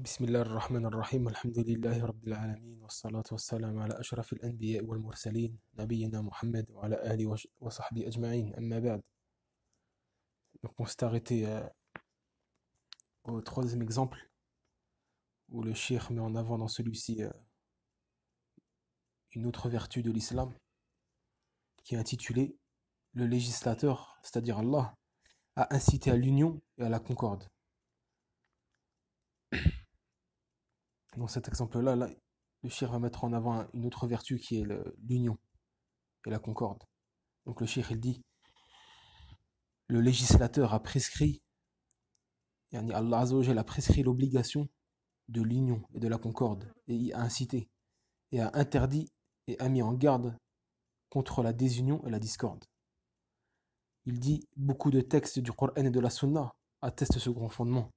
بسم الله الرحمن الرحيم الحمد لله رب العالمين والصلاة والسلام على أشرف الأنبياء والمرسلين نبينا محمد وعلى آله وصحبه أجمعين أما بعد. Donc on s'est arrêté au troisième exemple où le cheikh met en avant dans celui-ci une autre vertu de l'islam qui est intitulée le législateur, c'est-à-dire Allah, a incité à l'union et à la concorde. Dans cet exemple-là, le cheikh va mettre en avant une autre vertu qui est l'union et la concorde. Donc le cheikh il dit le législateur a prescrit, yani Allah Azza wa Jalla a prescrit l'obligation de l'union et de la concorde, et y a incité, et a interdit et a mis en garde contre la désunion et la discorde. Il dit beaucoup de textes du Coran et de la Sunna attestent ce grand fondement.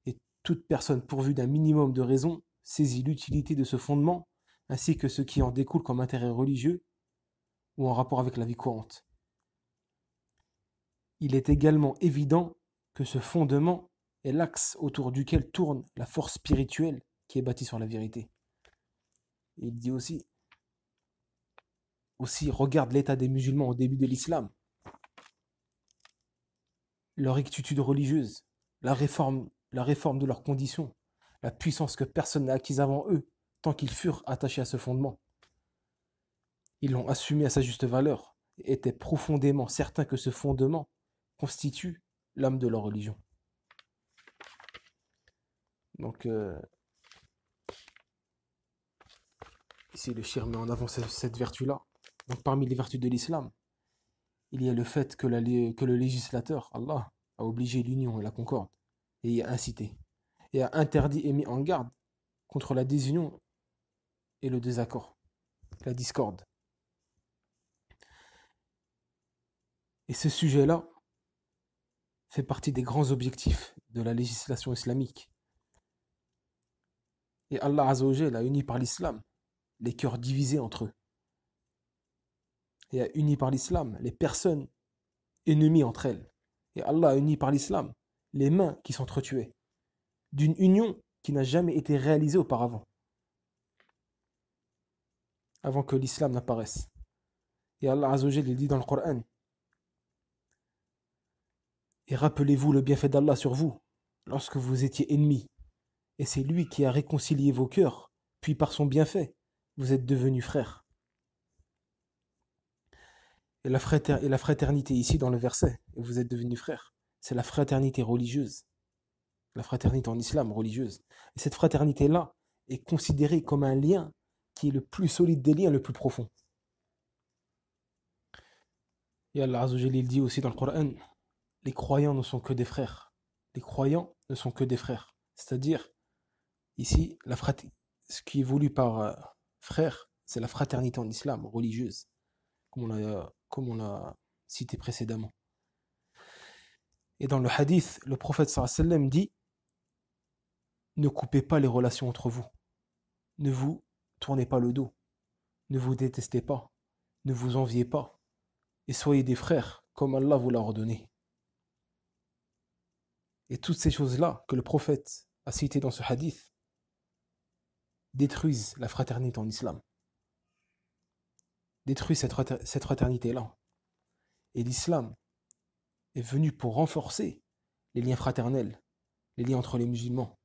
Et toute personne pourvue d'un minimum de raison saisit l'utilité de ce fondement, ainsi que ce qui en découle comme intérêt religieux ou en rapport avec la vie courante. Il est également évident que ce fondement est l'axe autour duquel tourne la force spirituelle qui est bâtie sur la vérité. Et il dit aussi, regarde l'état des musulmans au début de l'islam, leur rectitude religieuse, la réforme de leurs conditions, la puissance que personne n'a acquise avant eux, tant qu'ils furent attachés à ce fondement. Ils l'ont assumé à sa juste valeur et étaient profondément certains que ce fondement constitue l'âme de leur religion. Donc, ici le cheikh met en avant cette vertu-là. Donc, parmi les vertus de l'islam, il y a le fait que le législateur, Allah, a obligé l'union et la concorde, et y a incité, et a interdit et mis en garde contre la désunion et le désaccord, la discorde. Et ce sujet-là fait partie des grands objectifs de la législation islamique. Et Allah Azza wa Jalla a uni par l'islam les cœurs divisés entre eux. Et a uni par l'islam les personnes ennemies entre elles. Et Allah a uni par l'islam les mains qui s'entretuaient, d'une union qui n'a jamais été réalisée auparavant, avant que l'islam n'apparaisse. Et Allah Azza wa Jalla dit dans le Coran, et rappelez-vous le bienfait d'Allah sur vous, lorsque vous étiez ennemis, et c'est lui qui a réconcilié vos cœurs, puis par son bienfait, vous êtes devenus frères. Et la fraternité ici dans le verset, et vous êtes devenus frères, c'est la fraternité religieuse, la fraternité en islam religieuse. Et cette fraternité-là est considérée comme un lien qui est le plus solide des liens, le plus profond. Et Allah Azza wa Jalla dit aussi dans le Coran, les croyants ne sont que des frères. Les croyants ne sont que des frères. C'est-à-dire, ici, ce qui est voulu par frère, c'est la fraternité en islam religieuse, comme on l'a cité précédemment. Et dans le hadith, le prophète sallallahu alayhi wa sallam dit, ne coupez pas les relations entre vous, ne vous tournez pas le dos, ne vous détestez pas, ne vous enviez pas, et soyez des frères comme Allah vous l'a ordonné. Et toutes ces choses-là que le prophète a citées dans ce hadith détruisent la fraternité en islam, détruisent cette fraternité-là. Et l'islam est venu pour renforcer les liens fraternels, les liens entre les musulmans,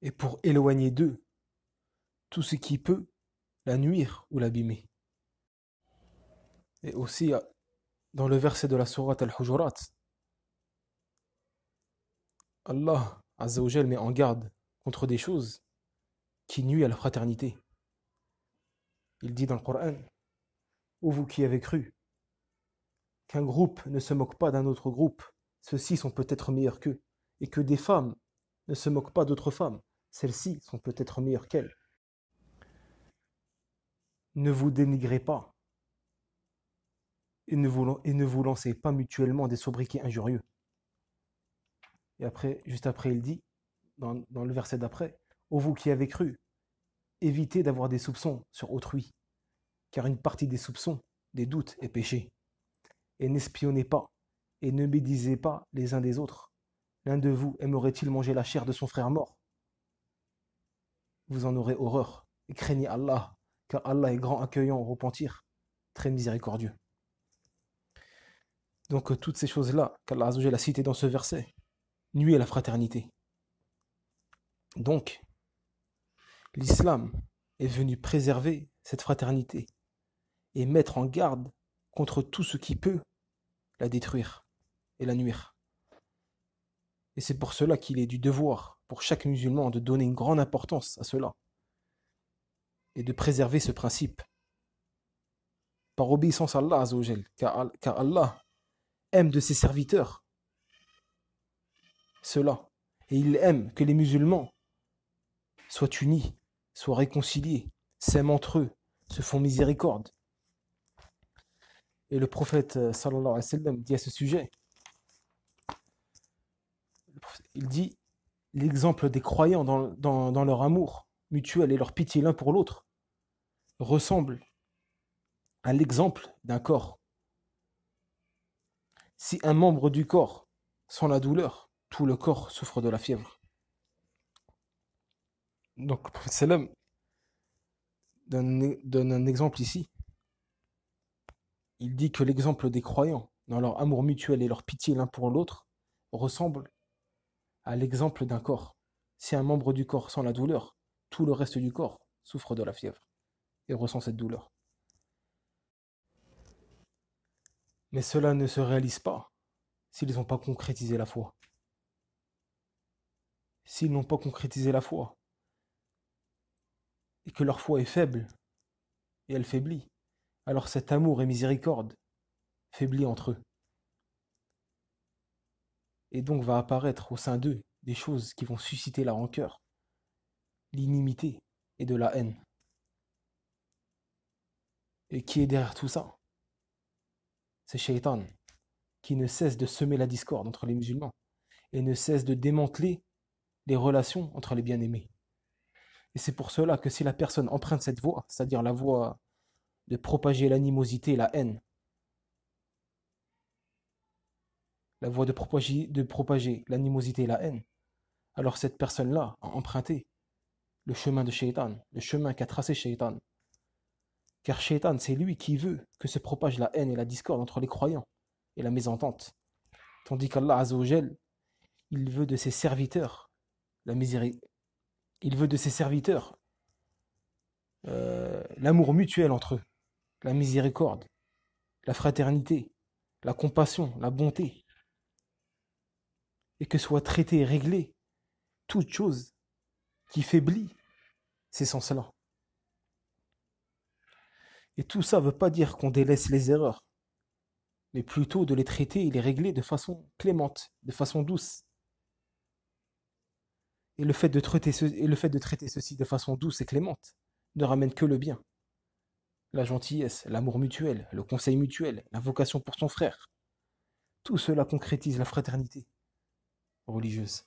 et pour éloigner d'eux tout ce qui peut la nuire ou l'abîmer. Et aussi, dans le verset de la sourate Al-Hujurat, Allah Azza wa Jal met en garde contre des choses qui nuisent à la fraternité. Il dit dans le Coran, ô vous qui avez cru, qu'un groupe ne se moque pas d'un autre groupe, ceux-ci sont peut-être meilleurs qu'eux, et que des femmes ne se moquent pas d'autres femmes, celles-ci sont peut-être meilleures qu'elles. Ne vous dénigrez pas, et ne vous lancez pas mutuellement des sobriquets injurieux. Et après, juste après, il dit, dans le verset d'après, ô vous qui avez cru, évitez d'avoir des soupçons sur autrui, car une partie des soupçons, des doutes, est péché. Et n'espionnez pas, et ne médisez pas les uns des autres. L'un de vous aimerait-il manger la chair de son frère mort? Vous en aurez horreur. Et craignez Allah, car Allah est grand accueillant au repentir, très miséricordieux. Donc toutes ces choses-là qu'Allah Azzawajal a citées dans ce verset nuisent à la fraternité. Donc, l'islam est venu préserver cette fraternité et mettre en garde contre tout ce qui peut la détruire et la nuire. Et c'est pour cela qu'il est du devoir pour chaque musulman de donner une grande importance à cela et de préserver ce principe par obéissance à Allah Azzawajal, car Allah aime de ses serviteurs cela. Et il aime que les musulmans soient unis, soient réconciliés, s'aiment entre eux, se font miséricorde. Et le prophète sallallahu alayhi wa sallam dit à ce sujet, il dit, l'exemple des croyants dans leur amour mutuel et leur pitié l'un pour l'autre ressemble à l'exemple d'un corps. Si un membre du corps sent la douleur, tout le corps souffre de la fièvre. Donc le prophète sallam donne un exemple ici. Il dit que l'exemple des croyants dans leur amour mutuel et leur pitié l'un pour l'autre ressemble à l'exemple d'un corps. Si un membre du corps sent la douleur, tout le reste du corps souffre de la fièvre et ressent cette douleur. Mais cela ne se réalise pas s'ils n'ont pas concrétisé la foi. S'ils n'ont pas concrétisé la foi et que leur foi est faible et elle faiblit, alors cet amour et miséricorde faiblit entre eux. Et donc va apparaître au sein d'eux des choses qui vont susciter la rancœur, l'inimité et de la haine. Et qui est derrière tout ça? C'est Shaitan, qui ne cesse de semer la discorde entre les musulmans et ne cesse de démanteler les relations entre les bien-aimés. Et c'est pour cela que si la personne emprunte cette voie, c'est-à-dire la voie de propager l'animosité et la haine, la voie de propager l'animosité et la haine, alors cette personne-là a emprunté le chemin de Shaitan, le chemin qu'a tracé Shaitan. Car Shaitan, c'est lui qui veut que se propage la haine et la discorde entre les croyants et la mésentente. Tandis qu'Allah Azzawajal, il veut de ses serviteurs la miséricorde. Il veut de ses serviteurs l'amour mutuel entre eux, la miséricorde, la fraternité, la compassion, la bonté, et que soit traité et réglé toute chose qui faiblit ces sens-là. Et tout ça ne veut pas dire qu'on délaisse les erreurs, mais plutôt de les traiter et les régler de façon clémente, de façon douce. Et le fait de traiter ceci de façon douce et clémente ne ramène que le bien. La gentillesse, l'amour mutuel, le conseil mutuel, l'invocation pour son frère. Tout cela concrétise la fraternité religieuse.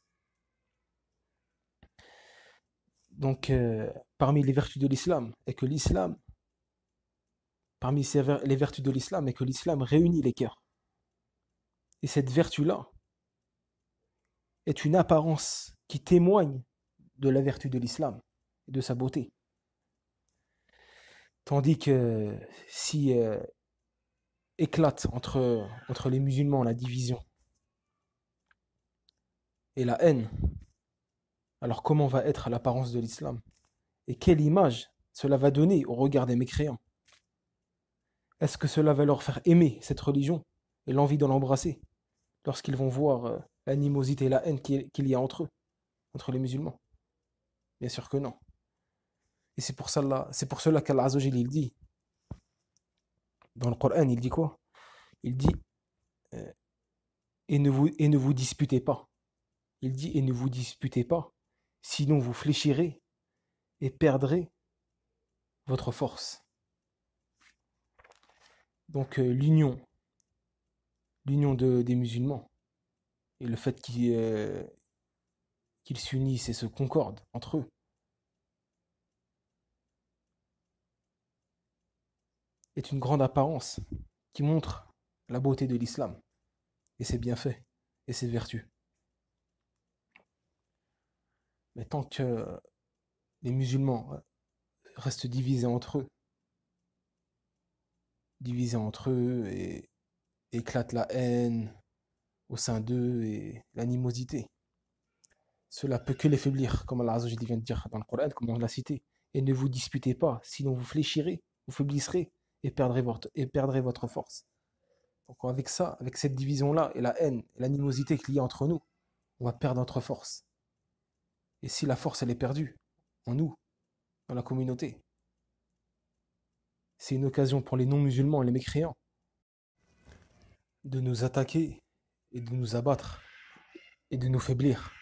Donc, parmi les vertus de l'islam, est que l'islam, les vertus de l'islam, est que l'islam réunit les cœurs. Et cette vertu-là est une apparence qui témoigne de la vertu de l'islam et de sa beauté. Tandis que si éclate entre les musulmans la division et la haine, alors comment va être l'apparence de l'islam? Et quelle image cela va donner au regard des mécréants? Est-ce que cela va leur faire aimer cette religion et l'envie de l'embrasser lorsqu'ils vont voir l'animosité et la haine qu'il y a entre eux, entre les musulmans? Bien sûr que non. Et c'est pour cela qu'Allah Azzawajal il dit, dans le Coran, il dit quoi? Il dit euh, et ne vous disputez pas. Il dit et ne vous disputez pas, sinon vous fléchirez et perdrez votre force. Donc l'union des musulmans et le fait qu'ils s'unissent et se concordent entre eux est une grande apparence qui montre la beauté de l'islam et ses bienfaits et ses vertus. Mais tant que les musulmans restent divisés entre eux et éclate la haine au sein d'eux et l'animosité, cela peut que les faiblir, comme Allah Azza wa Jalla vient de dire dans le Coran, comme on l'a cité. Et ne vous disputez pas, sinon vous fléchirez, vous faiblisserez et perdrez votre force. Donc avec ça, avec cette division-là, et la haine, et l'animosité qu'il y a entre nous, on va perdre notre force. Et si la force, elle est perdue, en nous, dans la communauté, c'est une occasion pour les non-musulmans et les mécréants de nous attaquer et de nous abattre et de nous faiblir.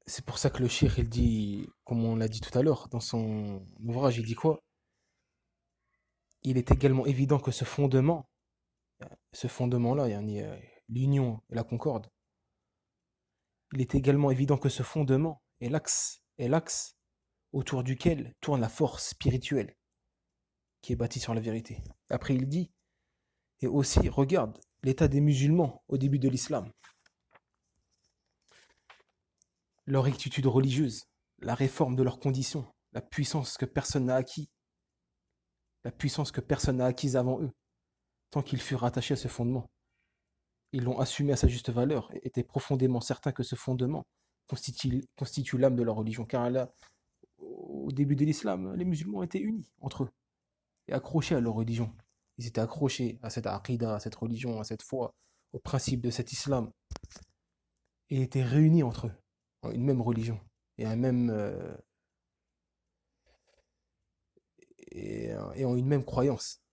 C'est pour ça que le shir, il dit, comme on l'a dit tout à l'heure, dans son ouvrage, il dit quoi? Il est également évident que ce fondement-là, yani, l'union et la concorde, il est également évident que ce fondement est l'axe autour duquel tourne la force spirituelle qui est bâtie sur la vérité. Après, il dit, et aussi, regarde l'état des musulmans au début de l'islam, leur rectitude religieuse, la réforme de leurs conditions, la puissance que personne n'a acquise avant eux, tant qu'ils furent attachés à ce fondement. Ils l'ont assumé à sa juste valeur et étaient profondément certains que ce fondement constitue l'âme de leur religion. Car là, au début de l'islam, les musulmans étaient unis entre eux et accrochés à leur religion. Ils étaient accrochés à cette aqidah, à cette religion, à cette foi, au principe de cet islam, et étaient réunis entre eux en une même religion et et en une même croyance.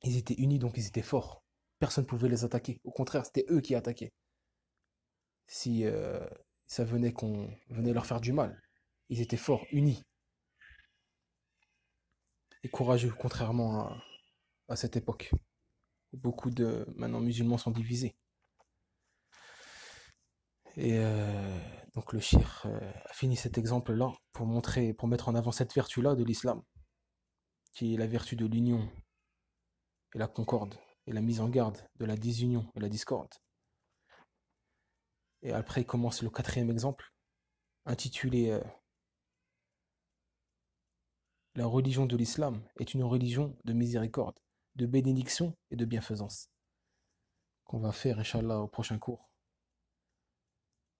Ils étaient unis, donc ils étaient forts. Personne ne pouvait les attaquer. Au contraire, c'était eux qui attaquaient. Si ça venait qu'on venait leur faire du mal, ils étaient forts, unis et courageux, contrairement à cette époque où beaucoup de maintenant musulmans sont divisés. Et donc le shir a fini cet exemple-là pour mettre en avant cette vertu-là de l'islam, qui est la vertu de l'union et la concorde, et la mise en garde de la désunion et la discorde. Et après, il commence le quatrième exemple, intitulé La religion de l'islam est une religion de miséricorde, de bénédiction et de bienfaisance, qu'on va faire, Inch'Allah, au prochain cours.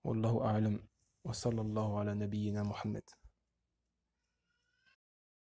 Wallahu a'lam. Wa sallallahu ala nabiyyina Muhammad.